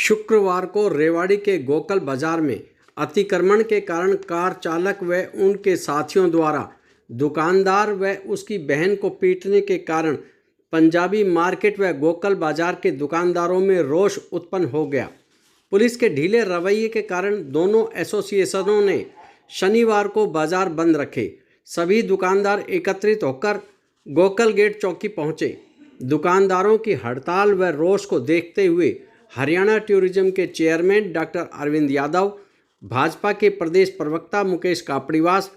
शुक्रवार को रेवाड़ी के गोकल बाजार में अतिक्रमण के कारण कार चालक व उनके साथियों द्वारा दुकानदार व उसकी बहन को पीटने के कारण पंजाबी मार्केट व गोकल बाजार के दुकानदारों में रोष उत्पन्न हो गया। पुलिस के ढीले रवैये के कारण दोनों एसोसिएशनों ने शनिवार को बाजार बंद रखे। सभी दुकानदार एकत्रित होकर गोकल गेट चौकी पहुंचे। दुकानदारों की हड़ताल व रोष को देखते हुए हरियाणा टूरिज्म के चेयरमैन डॉक्टर अरविंद यादव, भाजपा के प्रदेश प्रवक्ता मुकेश कापड़ीवास,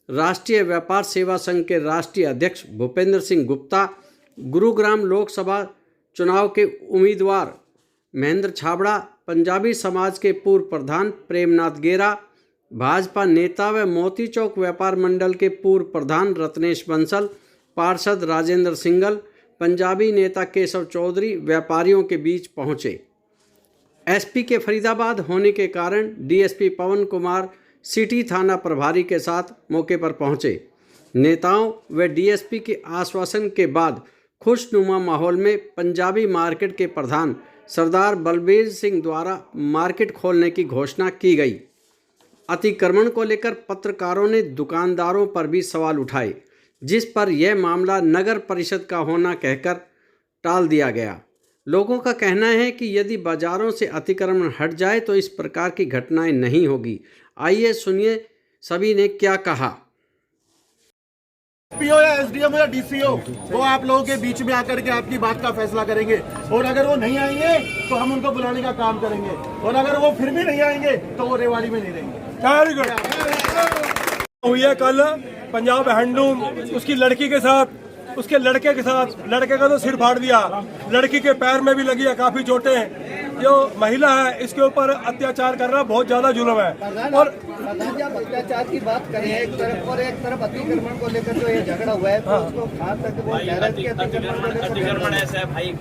राष्ट्रीय व्यापार सेवा संघ के राष्ट्रीय अध्यक्ष भूपेंद्र सिंह गुप्ता, गुरुग्राम लोकसभा चुनाव के उम्मीदवार महेंद्र छाबड़ा, पंजाबी समाज के पूर्व प्रधान प्रेमनाथ गेरा, भाजपा नेता व मोती चौक व्यापार मंडल के पूर्व प्रधान रत्नेश बंसल, पार्षद राजेंद्र सिंगल, पंजाबी नेता केशव चौधरी व्यापारियों के बीच पहुंचे। एसपी के फरीदाबाद होने के कारण डीएसपी पवन कुमार सिटी थाना प्रभारी के साथ मौके पर पहुंचे। नेताओं व डीएसपी के आश्वासन के बाद खुशनुमा माहौल में पंजाबी मार्केट के प्रधान सरदार बलबीर सिंह द्वारा मार्केट खोलने की घोषणा की गई। अतिक्रमण को लेकर पत्रकारों ने दुकानदारों पर भी सवाल उठाए, जिस पर यह मामला नगर परिषद का होना कहकर टाल दिया गया। लोगों का कहना है कि यदि बाजारों से अतिक्रमण हट जाए तो इस प्रकार की घटनाएं नहीं होगी। आइए सुनिए सभी ने क्या कहा। पीओ या एसडीएम या डीसीओ वो आप लोगों के बीच में आकर के आपकी बात का फैसला करेंगे, और अगर वो नहीं आएंगे तो हम उनको बुलाने का काम करेंगे, और अगर वो फिर भी नहीं आएंगे तो वो रेवाड़ी में नहीं रहेंगे। हुई है कल पंजाब हैंडलूम उसकी लड़की के साथ, उसके लड़के के साथ। लड़के का तो सिर फाड़ दिया, लड़की के पैर में भी लगी है काफी चोटें। जो महिला है इसके ऊपर अत्याचार करना बहुत ज्यादा जुल्म है। और जब अत्याचार की बात करें एक तरफ और एक तरफ अतिक्रमण को लेकर जो ये झगड़ा हुआ है, तो उसको कहां तक वो कह रहा है कि अतिक्रमण ऐसा है भाई।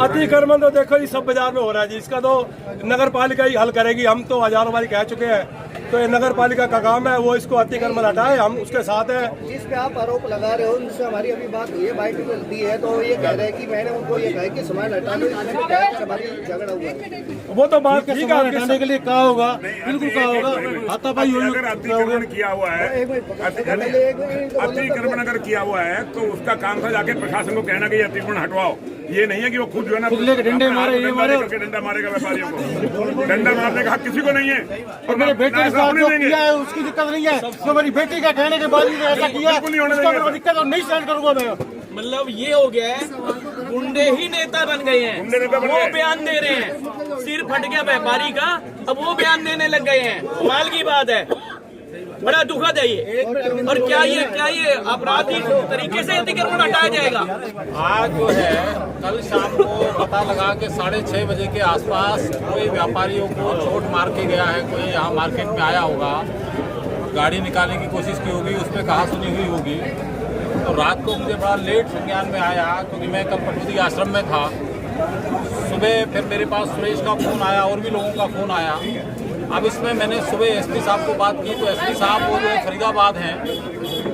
अतिक्रमण तो देखो ये सब बाजार में हो रहा है जी, इसका तो नगर पालिका ही हल करेगी। हम तो हजारों बार कह चुके हैं, तो ये नगर पालिका का काम है, वो इसको अतिक्रमण हटाए, हम उसके साथ हैं। जिस पे आप आरोप लगा रहे हो उनसे हमारी अभी बात हुई है, बाइट दी है, तो ये कह रहे हैं कि मैंने उनको ये कहा कि सामान हटा लो, हमारी झगड़ा हुआ। वो तो बात ठीक है, हटाने के लिए कहा होगा, बिल्कुल कहा होगा। हाथापाई अगर अतिक्रमण किया हुआ है, अतिक्रमण अगर किया हुआ है तो उसका काम था जाके प्रशासन को कहना कि अतिक्रमण हटवाओ। ये नहीं है कि वो खुद जो है ना डंडे मारे, ये मारे डंडा मारेगा व्यापारियों को। डंडा मारने का हक किसी को नहीं है। और मेरे बेटे के साथ जो किया है उसकी दिक्कत नहीं है, तो मेरी बेटी का कहने के बाद ऐसा किया उसका दिक्कत और नहीं सहन करूंगा मैं। मतलब ये हो गया है, गुंडे ही नेता बन गए हैं। वो बयान दे रहे हैं, सिर फट गया व्यापारी का, अब वो बयान देने लग गए हैं। कमाल की बात है, बड़ा दुखद है ये। और क्या ये आपराधिक तरीके से अतिक्रमण हटाया जाएगा? आज जो है कल शाम को पता लगा कि 6:30 बजे के आसपास कोई व्यापारियों को चोट मार के गया है। कोई यहाँ मार्केट में आया होगा, गाड़ी निकालने की कोशिश की होगी, उस पर कहा सुनी हुई होगी। तो रात को मुझे बड़ा लेट संज्ञान में आया, क्योंकि मैं कल पटुदी आश्रम में था। सुबह फिर मेरे पास सुरेश का फ़ोन आया और भी लोगों का फ़ोन आया। अब इसमें मैंने सुबह एसपी साहब को बात की, तो एसपी साहब वो जो फरीदाबाद हैं।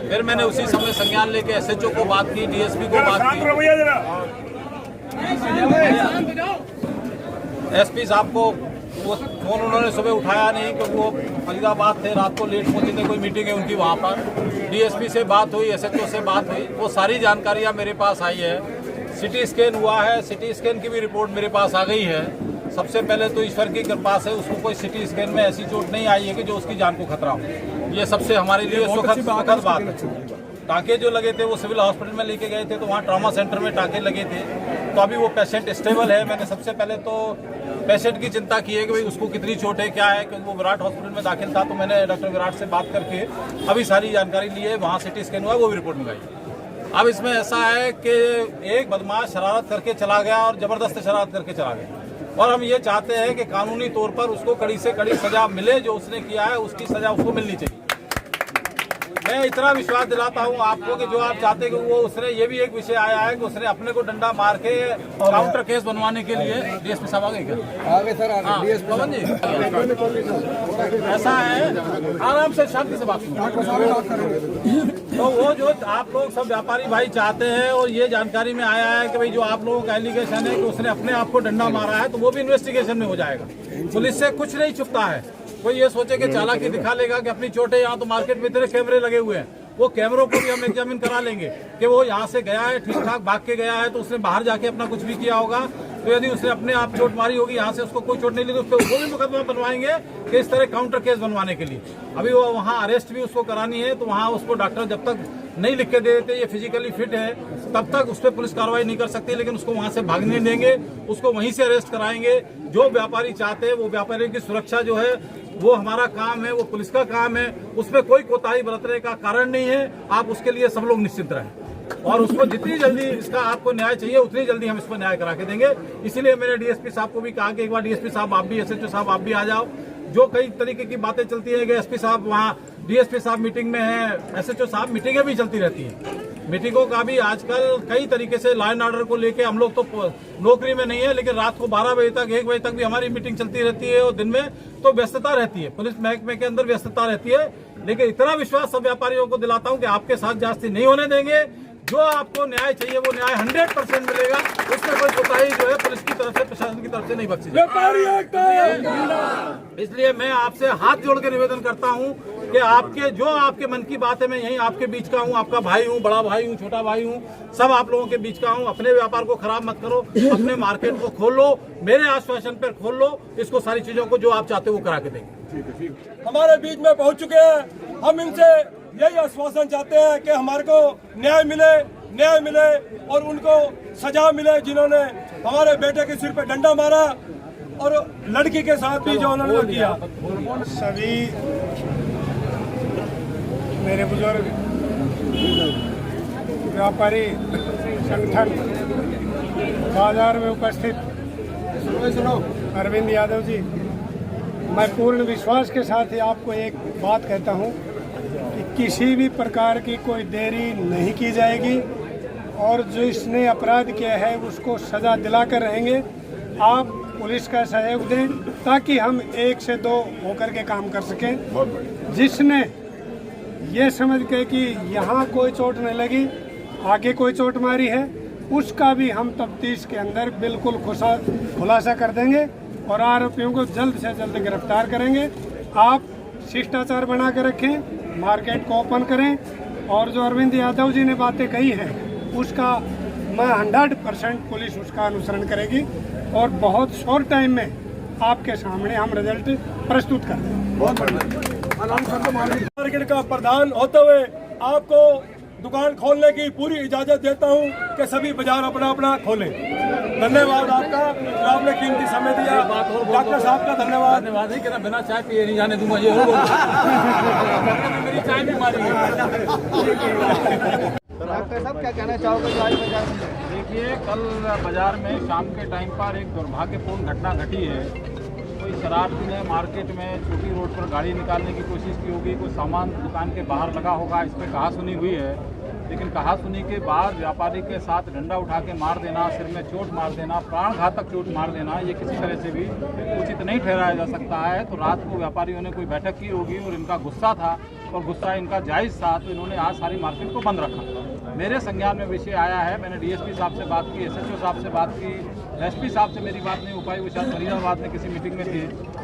फिर मैंने उसी समय संज्ञान लेके एसएचओ को बात की, डीएसपी को बात की। एसपी साहब को वो फ़ोन उन्होंने सुबह उठाया नहीं, क्योंकि वो फरीदाबाद थे, रात को लेट पहुंचे थे, कोई मीटिंग है उनकी वहाँ पर। डीएसपी से बात हुई, एसएचओ से बात हुई, वो सारी जानकारियाँ मेरे पास आई है। सिटी स्कैन हुआ है, सिटी स्कैन की भी रिपोर्ट मेरे पास आ गई है। सबसे पहले तो ईश्वर की कृपा से उसको कोई सिटी स्कैन में ऐसी चोट नहीं आई है कि जो उसकी जान को खतरा हो। ये सबसे हमारे लिए सुखद बात है। टाँके जो लगे थे वो सिविल हॉस्पिटल में लेके गए थे, तो वहाँ ट्रॉमा सेंटर में टाँके लगे थे। तो अभी वो पेशेंट स्टेबल है। मैंने सबसे पहले तो पेशेंट की चिंता की है कि भाई उसको कितनी चोट है, क्या है, क्योंकि वो विराट हॉस्पिटल में दाखिल था। तो मैंने डॉक्टर विराट से बात करके अभी सारी जानकारी ली है। वहाँ सिटी स्कैन हुआ, वो भी रिपोर्ट मंगाई। अब इसमें ऐसा है कि एक बदमाश शरारत करके चला गया और ज़बरदस्त शरारत करके चला गया, और हम ये चाहते हैं कि कानूनी तौर पर उसको कड़ी से कड़ी सजा मिले। जो उसने किया है उसकी सजा उसको मिलनी चाहिए। मैं इतना विश्वास दिलाता हूँ आपको कि जो आप चाहते हैं कि वो उसने, ये भी एक विषय आया है कि उसने अपने को डंडा मार के काउंटर केस बनवाने के लिए डीएसपी साहब आ गए क्या? आगे सर, आगे पवन जी, ऐसा है, आराम से शांति से बात करो। तो वो जो आप लोग सब व्यापारी भाई चाहते हैं और ये जानकारी में आया है कि भाई जो आप लोगों का एलिगेशन है कि उसने अपने आप को डंडा मारा है, तो वो भी इन्वेस्टिगेशन में हो जाएगा। पुलिस से कुछ नहीं छुपता है। कोई ये सोचे कि चालाकी दिखा लेगा कि अपनी चोट है, यहाँ तो मार्केट में इतने कैमरे लगे हुए हैं, वो कैमरों को भी हम एग्जामिन करा लेंगे कि वो यहाँ से गया है ठीक ठाक भाग के गया है, तो उसने बाहर जाके अपना कुछ भी किया होगा। तो यदि उसने अपने आप चोट मारी होगी, यहाँ से उसको कोई चोट नहीं लगी, उस पर वो भी मुकदमा बनवाएंगे कि इस तरह काउंटर केस बनवाने के लिए। अभी वो वहाँ अरेस्ट भी उसको करानी है, तो वहाँ उसको डॉक्टर जब तक नहीं लिख के दे देते ये फिजिकली फिट है, तब तक उस पर पुलिस कार्रवाई नहीं कर सकती। लेकिन उसको वहाँ से भागने नहीं देंगे, उसको वहीं से अरेस्ट कराएंगे। जो व्यापारी चाहते हैं वो व्यापारी की सुरक्षा जो है वो हमारा काम है, वो पुलिस का काम है, उसमें कोई कोताही बरतने का कारण नहीं है। आप उसके लिए सब लोग निश्चित रहें और उसको जितनी जल्दी इसका आपको न्याय चाहिए उतनी जल्दी हम इस पर न्याय करा के देंगे। इसीलिए मैंने डीएसपी साहब को भी कहा कि एक बार डीएसपी साहब आप भी, एसएचओ साहब आप भी आ जाओ। जो कई तरीके की बातें चलती है कि एसपी साहब वहाँ, डीएसपी साहब मीटिंग में है, एसएचओ साहब, मीटिंगें भी चलती रहती हैं। मीटिंगों का भी आजकल कई तरीके से लॉ एंड ऑर्डर को लेके हम लोग तो नौकरी में नहीं है, लेकिन रात को 12 बजे तक 1 बजे तक भी हमारी मीटिंग चलती रहती है और दिन में तो व्यस्तता रहती है, पुलिस महकमे के अंदर व्यस्तता रहती है। लेकिन इतना विश्वास सब व्यापारियों को दिलाता हूं कि आपके साथ जास्ती नहीं होने देंगे। जो आपको न्याय चाहिए वो न्याय 100% मिलेगा, उसमें कोई कोताही जो है पुलिस की तरफ से, प्रशासन की तरफ से नहीं बख्शी जाएगी। इसलिए मैं आपसे हाथ जोड़ के निवेदन करता हूं कि आपके जो आपके मन की बात है, मैं यहीं आपके बीच का हूं, आपका भाई हूं, बड़ा भाई हूं, छोटा भाई हूं, सब आप लोगों के बीच का हूं। अपने व्यापार को खराब मत करो, अपने मार्केट को खोल लो, मेरे आश्वासन पर खोल लो, इसको सारी चीजों को जो आप चाहते हो वो करा के देंगे। हमारे बीच में पहुंच चुके हैं। हम इनसे यही आश्वासन चाहते हैं कि हमारे को न्याय मिले और उनको सजा मिले, जिन्होंने हमारे बेटे के सिर पे डंडा मारा और लड़की के साथ भी जो उन्होंने किया। सभी मेरे बुजुर्ग व्यापारी संगठन, बाजार में उपस्थित अरविंद यादव जी, मैं पूर्ण विश्वास के साथ ही आपको एक बात कहता हूं कि किसी भी प्रकार की कोई देरी नहीं की जाएगी और जो इसने अपराध किया है उसको सजा दिलाकर रहेंगे। आप पुलिस का सहयोग दें ताकि हम 1 से 2 होकर के काम कर सकें। जिसने ये समझ के कि यहाँ कोई चोट नहीं लगी, आगे कोई चोट मारी है, उसका भी हम तफ्तीश के अंदर बिल्कुल खुलासा कर देंगे और आरोपियों को जल्द से जल्द गिरफ्तार करेंगे। आप शिष्टाचार बना के रखें, मार्केट को ओपन करें और जो अरविंद यादव जी ने बातें कही हैं उसका मैं 100% पुलिस उसका अनुसरण करेगी और बहुत शॉर्ट टाइम में आपके सामने हम रिजल्ट प्रस्तुत कर देंगे। मार्केट का प्रधान होते हुए आपको दुकान खोलने की पूरी इजाजत देता हूं कि सभी बाजार अपना अपना खोलें। धन्यवाद आपका, जो आपने कीमती समय दिया। डॉक्टर साहब का धन्यवाद। धन्यवाद ही कि बिना चाय पिए नहीं जाने दूंगा, ये मेरी चाय भी मारी। डॉक्टर साहब क्या कहना चाहोगे जो आज बाजार में? देखिए, कल बाजार में शाम के टाइम पर एक दुर्भाग्यपूर्ण घटना घटी है। कोई शरारती ने मार्केट में छोटी रोड पर गाड़ी निकालने की कोशिश की होगी, कोई सामान दुकान के बाहर लगा होगा, इस पर कहासुनी हुई है। लेकिन कहासुनी के बाद व्यापारी के साथ डंडा उठा के मार देना, सिर में चोट मार देना, प्राण घातक चोट मार देना, ये किसी तरह से भी उचित नहीं ठहराया जा सकता है। तो रात को व्यापारियों ने कोई बैठक की होगी और इनका गुस्सा था और गुस्सा इनका जायज़ था, तो इन्होंने आज सारी मार्केट को बंद रखा। मेरे संज्ञान में विषय आया है, मैंने डीएसपी साहब से बात की, एसएचओ साहब से बात की, एसपी साहब से मेरी बात नहीं हो पाई, वो शायद फरीदाबाद में किसी मीटिंग में थे,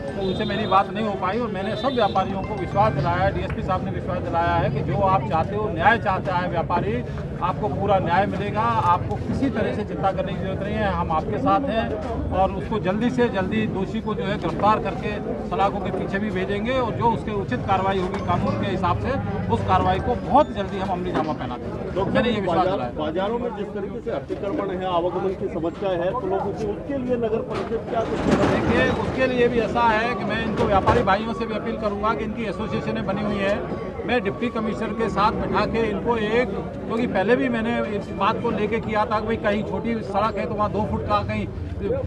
तो उनसे मेरी बात नहीं हो पाई। और मैंने सब व्यापारियों को विश्वास दिलाया है, डीएसपी साहब ने विश्वास दिलाया है कि जो आप चाहते हो, न्याय चाहता है व्यापारी, आपको पूरा न्याय मिलेगा। आपको किसी तरह से चिंता करने की जरूरत नहीं है, हम आपके साथ हैं और उसको जल्दी से जल्दी दोषी को जो है गिरफ्तार करके सलाखों के पीछे भी भेजेंगे और जो उसके उचित कार्रवाई होगी कानून के हिसाब से, उस कार्रवाई को बहुत जल्दी हम अमली जामा पहना देंगे। मैंने ये विश्वास दिलाया। बाजारों में जिस तरीके से अतिक्रमण है, आवागमन की समस्या है, तो लोगों की उसके लिए नगर परिषद क्या कुछ देखिए, उसके लिए भी ऐसा है कि मैं इनको व्यापारी भाइयों से भी अपील करूंगा कि इनकी एसोसिएशनें बनी हुई है, मैं डिप्टी कमिश्नर के साथ बैठा के इनको एक, क्योंकि पहले भी मैंने इस बात को लेके किया था कि भाई कहीं छोटी सड़क है तो वहाँ 2 फुट का, कहीं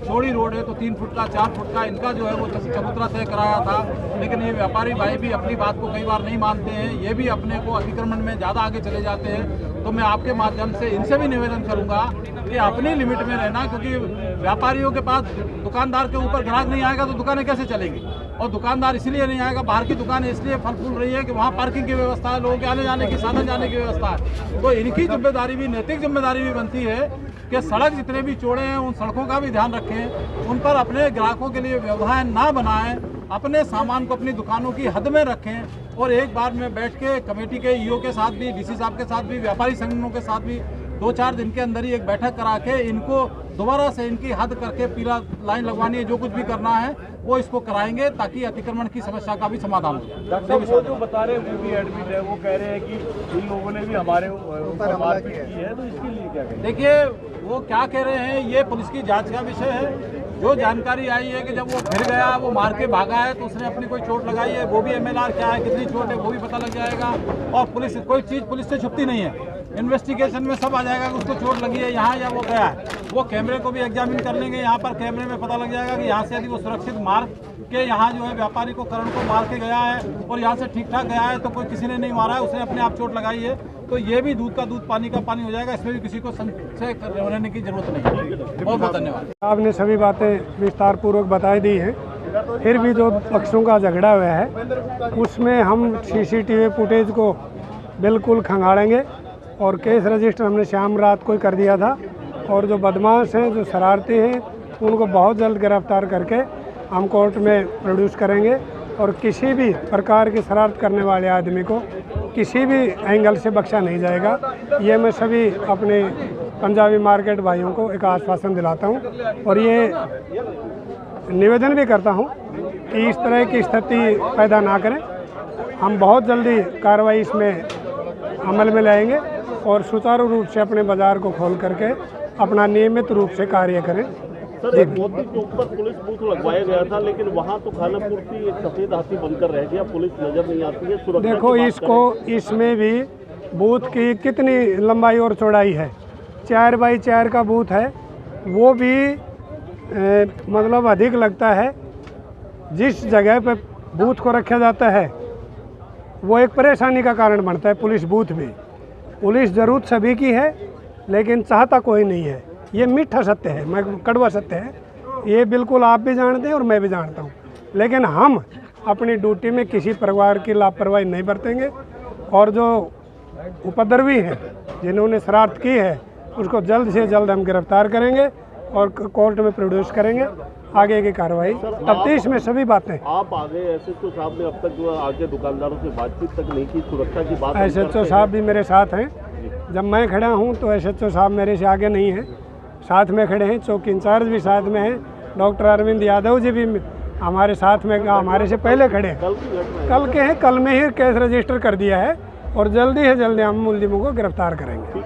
चौड़ी रोड है तो 3 फुट का, 4 फुट का इनका जो है वो चबूतरा तय कराया था। लेकिन ये व्यापारी भाई भी अपनी बात को कई बार नहीं मानते हैं, ये भी अपने को अतिक्रमण में ज़्यादा आगे चले जाते हैं। तो मैं आपके माध्यम से इनसे भी निवेदन करूंगा कि अपनी लिमिट में रहना, क्योंकि व्यापारियों के पास दुकानदार के ऊपर ग्राहक नहीं आएगा तो दुकानें कैसे चलेंगी। और दुकानदार इसलिए नहीं आएगा, बाहर की दुकान इसलिए फल फूल रही है कि वहाँ पार्किंग की व्यवस्था है, लोगों के आने जाने की, साधन जाने की व्यवस्था है। तो इनकी जिम्मेदारी भी, नैतिक जिम्मेदारी भी बनती है कि सड़क जितने भी चौड़े हैं उन सड़कों का भी ध्यान रखें, उन पर अपने ग्राहकों के लिए व्यवधान ना बनाएं, अपने सामान को अपनी दुकानों की हद में रखें और एक बार में बैठ के कमेटी के ईओ के साथ भी, डीसी साहब के साथ भी, व्यापारी संगठनों के साथ भी 2-4 दिन के अंदर ही एक बैठक करा के इनको दोबारा से इनकी हद करके पीला लाइन लगवानी है, जो कुछ भी करना है वो इसको कराएंगे ताकि अतिक्रमण की समस्या का भी समाधान हो। डॉक्टर वो जो बता रहे हैं वो भी एडमिट है, वो कह रहे हैं कि इन लोगों ने भी हमारे ऊपर मारपीट की है, तो इसके लिए क्या कहें? देखिए वो क्या कह रहे हैं ये पुलिस की जांच का विषय है। जो जानकारी आई है कि जब वो फिर गया, वो मार के भागा है तो उसने अपनी कोई चोट लगाई है, वो भी MLR क्या है, कितनी चोट है वो भी पता लग जाएगा। और पुलिस कोई चीज़ पुलिस से छुपती नहीं है, इन्वेस्टिगेशन में सब आ जाएगा कि उसको चोट लगी है यहाँ या वो गया है। वो कैमरे को भी एग्जामिन कर लेंगे, यहाँ पर कैमरे में पता लग जाएगा कि यहाँ से यदि वो सुरक्षित मार्ग के यहाँ जो है व्यापारी को करण को मार के गया है और यहाँ से ठीक ठाक गया है तो कोई किसी ने नहीं मारा है, उसने अपने आप चोट लगाई है, तो ये भी दूध का दूध पानी का पानी हो जाएगा। इसमें भी किसी को संशय रहने की जरूरत नहीं है। बहुत बहुत धन्यवाद। आपने सभी बातें विस्तार पूर्वक बताई दी हैं। फिर भी जो पक्षों का झगड़ा हुआ है उसमें हम CCTV फुटेज को बिल्कुल खंगालेंगे और केस रजिस्टर हमने शाम रात को ही कर दिया था और जो बदमाश हैं, जो शरारती हैं, उनको बहुत जल्द गिरफ्तार करके हम कोर्ट में प्रोड्यूस करेंगे और किसी भी प्रकार की शरारत करने वाले आदमी को किसी भी एंगल से बख्शा नहीं जाएगा। ये मैं सभी अपने पंजाबी मार्केट भाइयों को एक आश्वासन दिलाता हूँ और ये निवेदन भी करता हूँ कि इस तरह की स्थिति पैदा ना करें। हम बहुत जल्दी कार्रवाई इसमें अमल में लाएंगे और सुचारू रूप से अपने बाज़ार को खोल करके अपना नियमित रूप से कार्य करें। सर, मोती चौक पर पुलिस बूथ लगवाया गया था, लेकिन वहाँ तो खाना पूर्ति एक सफ़ेद हाथी बनकर रह गया, पुलिस नजर नहीं आती है। सुरक्षा देखो इसको, इसमें भी बूथ की कितनी लंबाई और चौड़ाई है, 4x4 का बूथ है, वो भी मतलब अधिक लगता है। जिस जगह पे बूथ को रखा जाता है वो एक परेशानी का कारण बनता है। पुलिस बूथ में पुलिस ज़रूरत सभी की है लेकिन चाहता कोई नहीं है। ये मीठा सत्य है, मैं कड़वा सत्य है, ये बिल्कुल आप भी जानते हैं और मैं भी जानता हूँ। लेकिन हम अपनी ड्यूटी में किसी प्रकार की लापरवाही नहीं बरतेंगे और जो उपद्रवी हैं जिन्होंने शरारत की है उसको जल्द से जल्द हम गिरफ्तार करेंगे और कोर्ट में प्रोड्यूस करेंगे। आगे की कार्रवाई तफ्तीश में सभी बातें। आप आगे SHO साहब ने अब तक जो आगे दुकानदारों से बातचीत तक नहीं की, सुरक्षा की बात? SHO साहब भी मेरे साथ हैं, जब मैं खड़ा हूं तो SHO साहब मेरे से आगे नहीं हैं, साथ में खड़े हैं। चौकी इंचार्ज भी साथ में हैं, डॉक्टर अरविंद यादव जी भी हमारे साथ में, हमारे से पहले खड़े हैं। कल के हैं, कल में ही केस रजिस्टर कर दिया है और जल्दी से जल्दी हम मुलजिमों को गिरफ्तार करेंगे।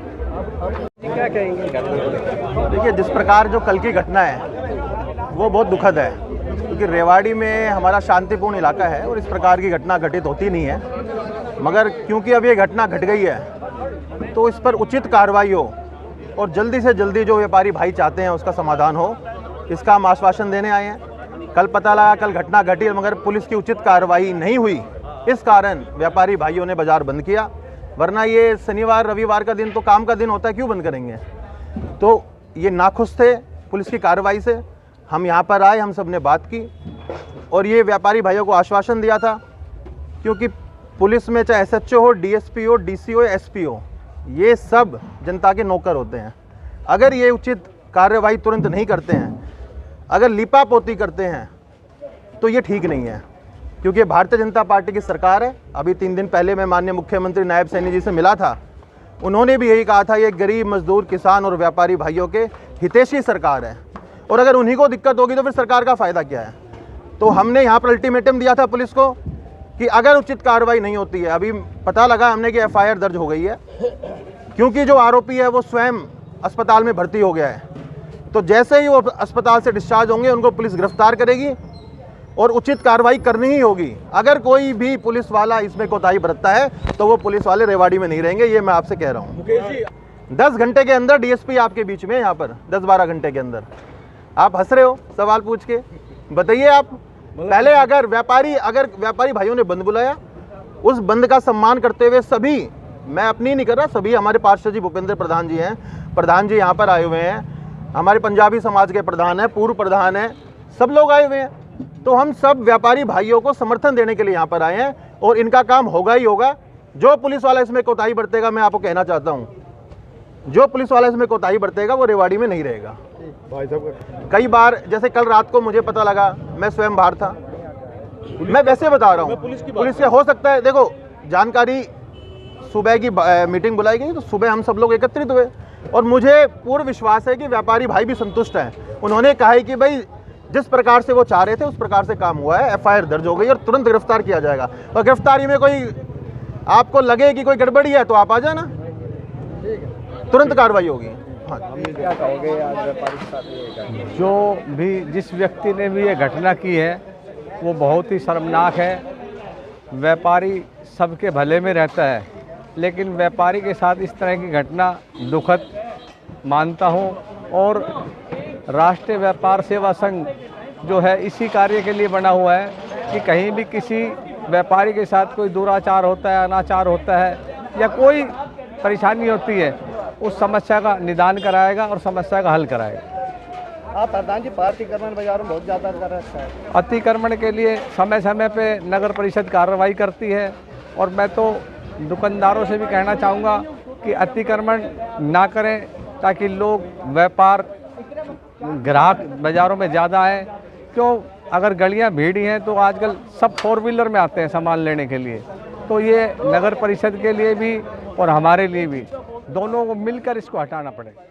क्या कहेंगे? देखिए, जिस प्रकार जो कल की घटना है वो बहुत दुखद है, क्योंकि रेवाड़ी में हमारा शांतिपूर्ण इलाका है और इस प्रकार की घटना घटित होती नहीं है। मगर क्योंकि अब ये घटना घट गई है तो इस पर उचित कार्रवाई हो और जल्दी से जल्दी जो व्यापारी भाई चाहते हैं उसका समाधान हो, इसका हम आश्वासन देने आए हैं। कल पता लगा, कल घटना घटी मगर पुलिस की उचित कार्रवाई नहीं हुई, इस कारण व्यापारी भाइयों ने बाजार बंद किया। वरना ये शनिवार रविवार का दिन तो काम का दिन होता है, क्यों बंद करेंगे? तो ये नाखुश थे पुलिस की कार्रवाई से। हम यहाँ पर आए, हम सब ने बात की और ये व्यापारी भाइयों को आश्वासन दिया था, क्योंकि पुलिस में चाहे SHO हो, DSP हो, DC हो या SP हो, ये सब जनता के नौकर होते हैं। अगर ये उचित कार्रवाई तुरंत नहीं करते हैं, अगर लिपापोती करते हैं तो ये ठीक नहीं है, क्योंकि भारतीय जनता पार्टी की सरकार है। अभी 3 दिन पहले मैं माननीय मुख्यमंत्री नायब सैनी जी से मिला था, उन्होंने भी यही कहा था ये गरीब मजदूर किसान और व्यापारी भाइयों के हितैषी सरकार है और अगर उन्हीं को दिक्कत होगी तो फिर सरकार का फ़ायदा क्या है। तो हमने यहाँ पर अल्टीमेटम दिया था पुलिस को कि अगर उचित कार्रवाई नहीं होती है, अभी पता लगा हमने कि FIR दर्ज हो गई है, क्योंकि जो आरोपी है वो स्वयं अस्पताल में भर्ती हो गया है। तो जैसे ही वो अस्पताल से डिस्चार्ज होंगे उनको पुलिस गिरफ्तार करेगी और उचित कार्रवाई करनी ही होगी। अगर कोई भी पुलिस वाला इसमें कोताही बरतता है तो वो पुलिस वाले रेवाड़ी में नहीं रहेंगे, ये मैं आपसे कह रहा हूँ। 10 घंटे के अंदर DSP आपके बीच में, यहाँ पर 10-12 घंटे के अंदर। आप हंस रहे हो सवाल पूछ के, बताइए आप पहले अगर व्यापारी भाइयों ने बंद बुलाया, उस बंद का सम्मान करते हुए सभी, मैं अपनी नहीं कर रहा, सभी हमारे पार्षद जी भूपेंद्र प्रधान जी हैं, प्रधान जी यहाँ पर आए हुए हैं, हमारे पंजाबी समाज के प्रधान हैं, पूर्व प्रधान हैं, सब लोग आए हुए हैं। तो हम सब व्यापारी भाइयों को समर्थन देने के लिए यहाँ पर आए हैं और इनका काम होगा ही होगा। जो पुलिस वाला इसमें कोताही बरतेगा, मैं आपको कहना चाहता हूँ, जो पुलिस वाला इसमें कोताही बरतेगा वो रेवाड़ी में नहीं रहेगा। कई बार जैसे कल रात को मुझे पता लगा, मैं स्वयं बाहर था, मैं वैसे बता रहा हूँ, पुलिस से हो सकता है, देखो जानकारी सुबह की मीटिंग बुलाई गई तो सुबह हम सब लोग एकत्रित हुए और मुझे पूर्ण विश्वास है कि व्यापारी भाई भी संतुष्ट हैं। उन्होंने कहा है कि भाई जिस प्रकार से वो चाह रहे थे उस प्रकार से काम हुआ है, FIR दर्ज हो गई और तुरंत गिरफ्तार किया जाएगा। और गिरफ्तारी में कोई आपको लगे कि कोई गड़बड़ी है तो आप आ जाना, तुरंत कार्रवाई होगी। हाँ, क्या कहोगे आज व्यापारी के साथ? जो भी जिस व्यक्ति ने भी ये घटना की है वो बहुत ही शर्मनाक है। व्यापारी सबके भले में रहता है, लेकिन व्यापारी के साथ इस तरह की घटना दुखद मानता हूँ। और राष्ट्रीय व्यापार सेवा संघ जो है इसी कार्य के लिए बना हुआ है कि कहीं भी किसी व्यापारी के साथ कोई दुराचार होता है, अनाचार होता है या कोई परेशानी होती है, उस समस्या का निदान कराएगा और समस्या का हल कराएगा। आप प्रधान जी, अतिक्रमण बाजारों में बहुत ज़्यादा कर रहा है। अतिक्रमण के लिए समय समय पे नगर परिषद कार्रवाई करती है और मैं तो दुकानदारों से भी कहना चाहूँगा कि अतिक्रमण ना करें ताकि लोग व्यापार ग्राहक बाज़ारों में ज़्यादा आए। क्यों, अगर गलियाँ भीड़ी हैं तो आजकल सब 4 व्हीलर में आते हैं सामान लेने के लिए, तो ये नगर परिषद के लिए भी और हमारे लिए भी दोनों को मिलकर इसको हटाना पड़ेगा।